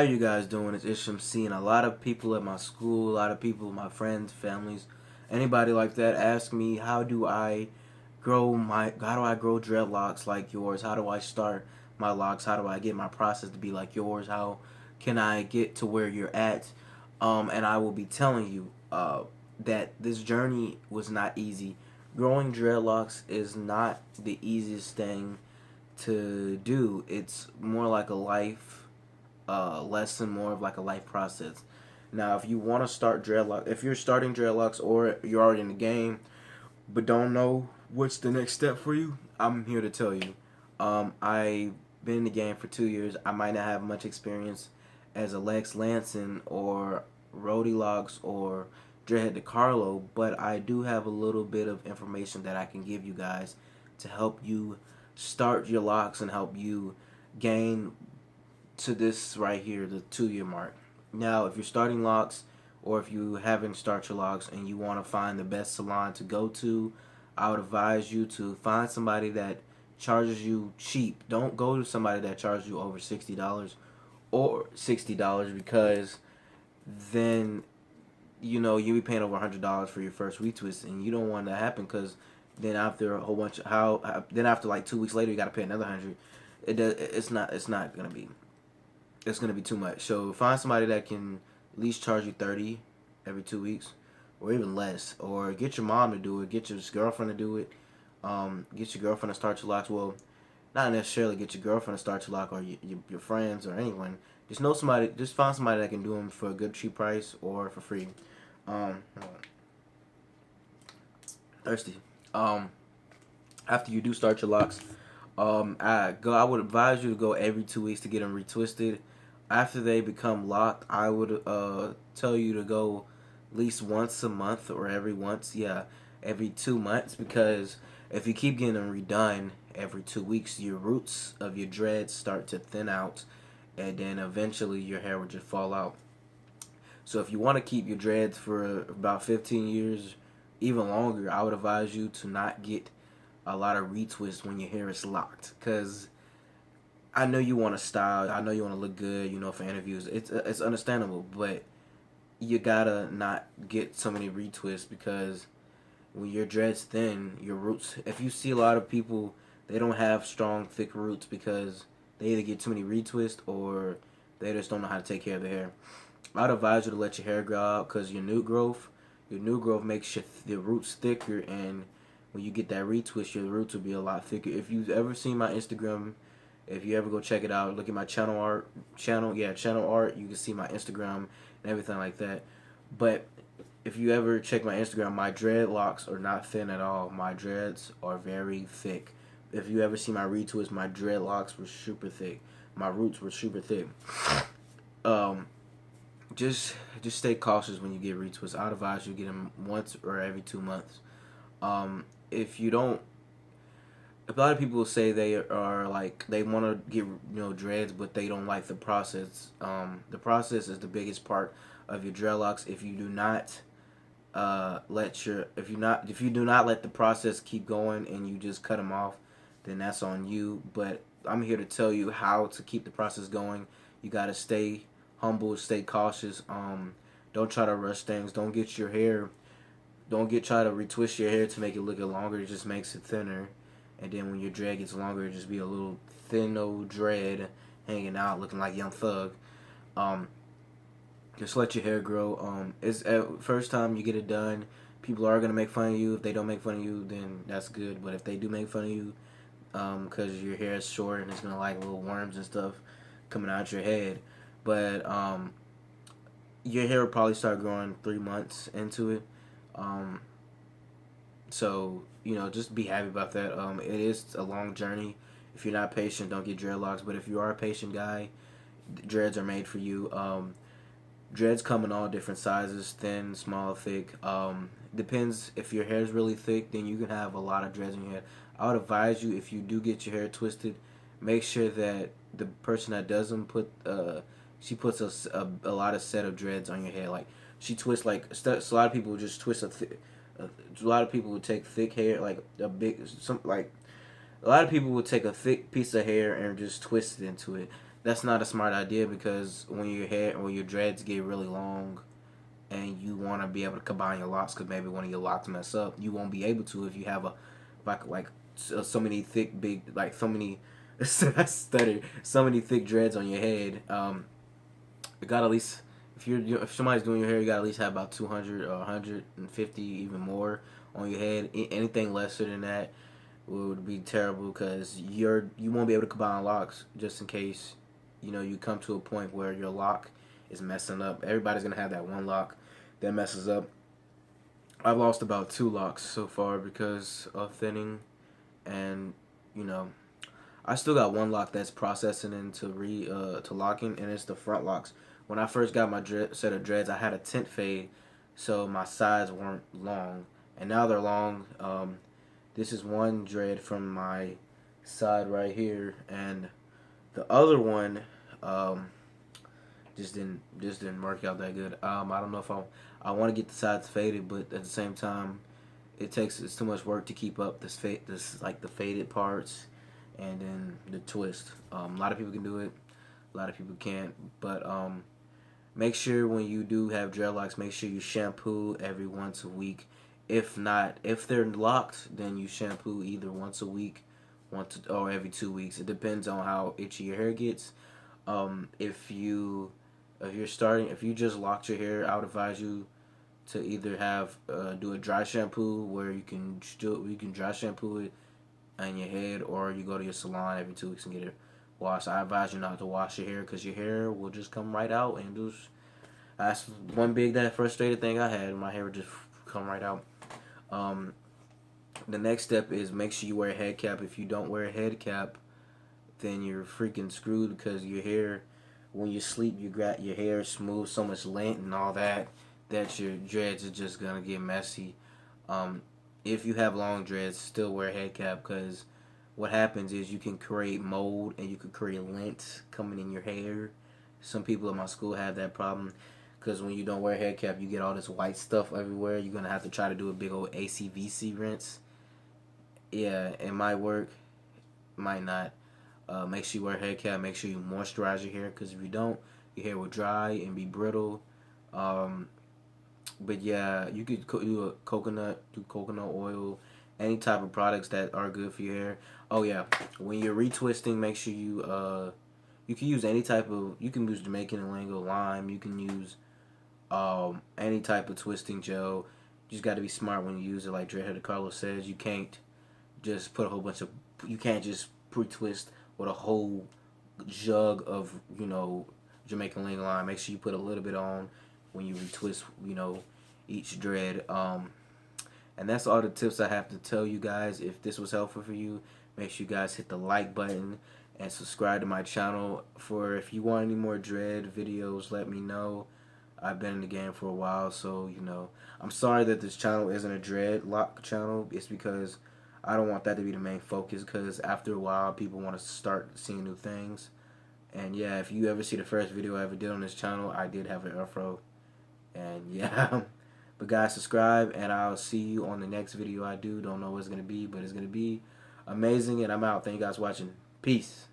you guys doing? It's Isham. Seeing a lot of people at my school, a lot of people, my friends, families, anybody like that ask me, how do I grow dreadlocks like yours? How do I start my locks? How do I get my process to be like yours? How can I get to where you're at? And I will be telling you that this journey was not easy. Growing dreadlocks is not the easiest thing to do. It's more like a life lesson, more of like a life process. Now, if you want to start dreadlock, if you're starting dreadlocks or you're already in the game but don't know what's the next step for you, I'm here to tell you. I've been in the game for 2 years. I might not have much experience as a Lex Lanson or Rody Locks or Dreadhead DeCarlo, but I do have a little bit of information that I can give you guys to help you start your locks and help you gain to this right here, the 2 year mark. Now, if you're starting locks or if you haven't started your locks and you want to find the best salon to go to, I would advise you to find somebody that charges you cheap. Don't go to somebody that charges you over $60 or $60 because then you'll be paying over $100 for your first retwist, and you don't want that to happen because then after a whole bunch of then after like 2 weeks later you got to pay another 100. It's not gonna be, it's gonna be too much. So find somebody that can at least charge you 30 every 2 weeks, or even less. Or get your mom to do it. Get your girlfriend to do it. Get your girlfriend to start your locks. Well, not necessarily get your girlfriend to start your lock or your friends or anyone. Just know somebody. Just find somebody that can do them for a good cheap price or for free. Um, Thirsty. After you do start your locks, I would advise you to go every 2 weeks to get them retwisted. After they become locked, I would tell you to go at least once a month or every 2 months, because if you keep getting them redone every 2 weeks, your roots of your dreads start to thin out, and then eventually your hair will just fall out. So if you want to keep your dreads for about 15 years, even longer, I would advise you to not get a lot of retwists when your hair is locked, because I know you want to style, I know you want to look good, for interviews. It's understandable, but you gotta not get so many retwists, because when your dreads thin, your roots. If you see a lot of people, they don't have strong, thick roots because they either get too many retwists or they just don't know how to take care of their hair. I'd advise you to let your hair grow out, because your new growth makes your roots thicker, and when you get that retwist, your roots will be a lot thicker. If you've ever seen my Instagram, if you ever go check it out, look at my channel art, you can see my Instagram and everything like that. But if you ever check my Instagram, my dreadlocks are not thin at all. My dreads are very thick. If you ever see my retwist, my dreadlocks were super thick. My roots were super thick. Um, just stay cautious when you get retwists. I'd advise you get them once or every 2 months. If you don't, a lot of people say they are like they want to get dreads, but they don't like the process. The process is the biggest part of your dreadlocks. If you do not if you do not let the process keep going and you just cut them off, then that's on you. But I'm here to tell you how to keep the process going. You gotta stay humble, stay cautious. Don't try to rush things. Don't try to retwist your hair to make it look longer. It just makes it thinner. And then when your dread gets longer, it just be a little thin old dread hanging out, looking like Young Thug. Just let your hair grow. It's first time you get it done, people are gonna make fun of you. If they don't make fun of you, then that's good. But if they do make fun of you, because your hair is short and it's gonna like little worms and stuff coming out your head, but your hair will probably start growing 3 months into it. Um, so just be happy about that. It is a long journey. If you're not patient, don't get dreadlocks. But if you are a patient guy, dreads are made for you. Dreads come in all different sizes, thin, small, thick. Depends. If your hair is really thick, then you can have a lot of dreads in your head. I would advise you, if you do get your hair twisted, make sure that the person that does them she puts a lot of set of dreads on your head. Like she twists a lot of people would just twist a lot of people would take thick hair, like a lot of people would take a thick piece of hair and just twist it into it. that's not a smart idea, because when your dreads get really long and you want to be able to combine your locks, because maybe one of your locks mess up, you won't be able to if you have a like so many thick big like so many I stuttered, so many thick dreads on your head. You got at least, if somebody's doing your hair, you got at least have about 200 or 150, even more on your head. Anything lesser than that would be terrible, because you won't be able to combine locks, just in case you come to a point where your lock is messing up. Everybody's gonna have that one lock that messes up. I've lost about 2 locks so far because of thinning, and you know I still got one lock that's processing into to locking, and it's the front locks. When I first got my set of dreads, I had a tint fade, so my sides weren't long, and now they're long. This is one dread from my side right here, and the other one um, just didn't work out that good. I don't know if I want to get the sides faded, but at the same time, it's too much work to keep up this like the faded parts, and then the twist. A lot of people can do it, a lot of people can't. But make sure when you do have dreadlocks, make sure you shampoo every once a week. If not, if they're locked, then you shampoo either once a week, or every 2 weeks. It depends on how itchy your hair gets. If if you just locked your hair, I would advise you to either have do a dry shampoo, where you can dry shampoo it on your head, or you go to your salon every 2 weeks and get it washed. I advise you not to wash your hair, because your hair will just come right out, and just that's one big that frustrated thing I had. My hair would just come right out. Um, the next step is make sure you wear a head cap. If you don't wear a head cap, then you're freaking screwed, because your hair, when you sleep, your hair smooth, so much lint and all that, that your dreads are just gonna get messy. Um, if you have long dreads, still wear a head cap, because what happens is you can create mold and you can create lint coming in your hair. Some people at my school have that problem, because when you don't wear a head cap, you get all this white stuff everywhere. You're gonna have to try to do a big old ACVC rinse. Yeah, it might work, might not. Make sure you wear a head cap. Make sure you moisturize your hair, because if you don't, your hair will dry and be brittle. Um, but yeah, you could do coconut oil, any type of products that are good for your hair. Oh yeah, when you're retwisting, make sure you can use any type of, you can use Jamaican and Lingo lime. You can use any type of twisting gel. You just got to be smart when you use it. Like Dreadhead Carlos says, you can't just put a whole bunch of, you can't just pre-twist with a whole jug of Jamaican Lingo lime. Make sure you put a little bit on when you retwist each dread. And that's all the tips I have to tell you guys. If this was helpful for you, make sure you guys hit the like button and subscribe to my channel. For if you want any more dread videos, let me know. I've been in the game for a while, so I'm sorry that this channel isn't a DreadLock channel. It's because I don't want that to be the main focus, because after a while people want to start seeing new things. And yeah, if you ever see the first video I ever did on this channel, I did have an afro. And yeah, but guys, subscribe, and I'll see you on the next video I do. Don't know what it's going to be, but it's going to be amazing, and I'm out. Thank you guys for watching. Peace.